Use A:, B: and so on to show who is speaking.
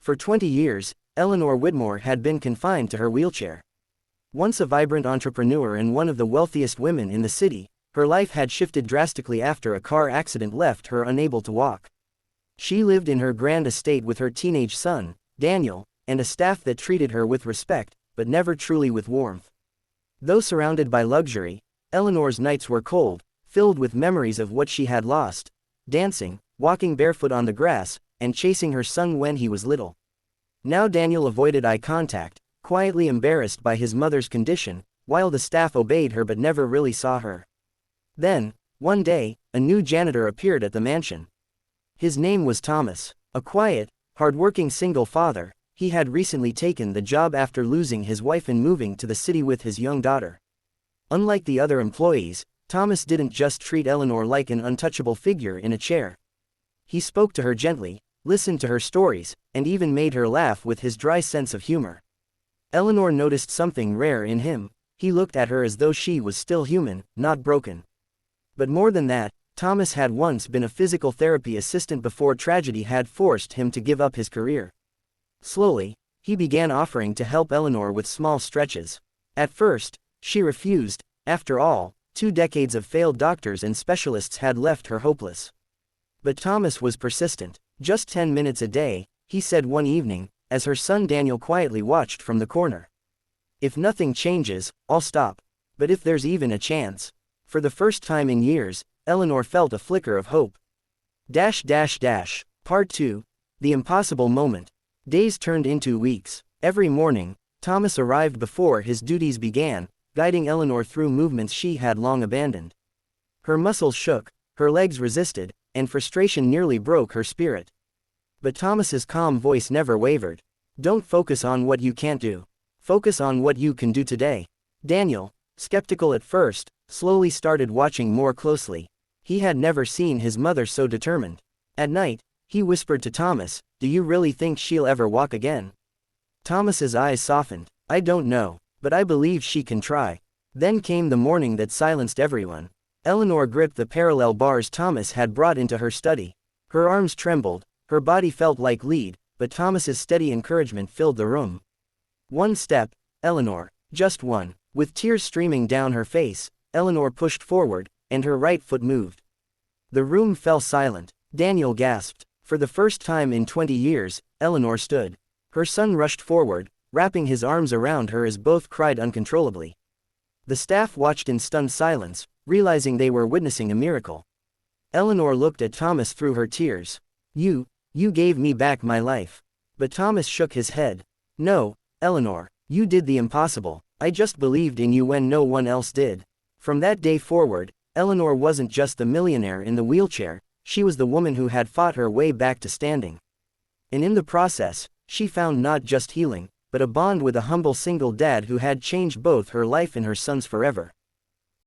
A: For 20 years, Eleanor Whitmore had been confined to her wheelchair. Once a vibrant entrepreneur and one of the wealthiest women in the city, her life had shifted drastically after a car accident left her unable to walk. She lived in her grand estate with her teenage son, Daniel, and a staff that treated her with respect, but never truly with warmth. Though surrounded by luxury, Eleanor's nights were cold, filled with memories of what she had lost: dancing, walking barefoot on the grass, and chasing her son when he was little. Now Daniel avoided eye contact, quietly embarrassed by his mother's condition, while the staff obeyed her but never really saw her. Then, one day, a new janitor appeared at the mansion. His name was Thomas. A quiet, hard-working single father, he had recently taken the job after losing his wife and moving to the city with his young daughter. Unlike the other employees, Thomas didn't just treat Eleanor like an untouchable figure in a chair. He spoke to her gently, listened to her stories, and even made her laugh with his dry sense of humor. Eleanor noticed something rare in him: he looked at her as though she was still human, not broken. But more than that, Thomas had once been a physical therapy assistant before tragedy had forced him to give up his career. Slowly, he began offering to help Eleanor with small stretches. At first, she refused. After all, 2 decades of failed doctors and specialists had left her hopeless. But Thomas was persistent. "Just 10 minutes a day," he said one evening, as her son Daniel quietly watched from the corner. "If nothing changes, I'll stop. But if there's even a chance." For the first time in years, Eleanor felt a flicker of hope. Part 2. The Impossible Moment. Days turned into weeks. Every morning, Thomas arrived before his duties began, guiding Eleanor through movements she had long abandoned. Her muscles shook, her legs resisted, and frustration nearly broke her spirit. But Thomas's calm voice never wavered. "Don't focus on what you can't do. Focus on what you can do today." Daniel, skeptical at first, slowly started watching more closely. He had never seen his mother so determined. At night, he whispered to Thomas, "Do you really think she'll ever walk again?" Thomas's eyes softened. "I don't know, but I believe she can try." Then came the morning that silenced everyone. Eleanor gripped the parallel bars Thomas had brought into her study. Her arms trembled, her body felt like lead, but Thomas's steady encouragement filled the room. "One step, Eleanor, just one." With tears streaming down her face, Eleanor pushed forward, and her right foot moved. The room fell silent. Daniel gasped. For the first time in 20 years, Eleanor stood. Her son rushed forward, wrapping his arms around her as both cried uncontrollably. The staff watched in stunned silence, realizing they were witnessing a miracle. Eleanor looked at Thomas through her tears. You gave me back my life." But Thomas shook his head. "No, Eleanor, you did the impossible. I just believed in you when no one else did." From that day forward, Eleanor wasn't just the millionaire in the wheelchair, she was the woman who had fought her way back to standing. And in the process, she found not just healing, but a bond with a humble single dad who had changed both her life and her son's forever.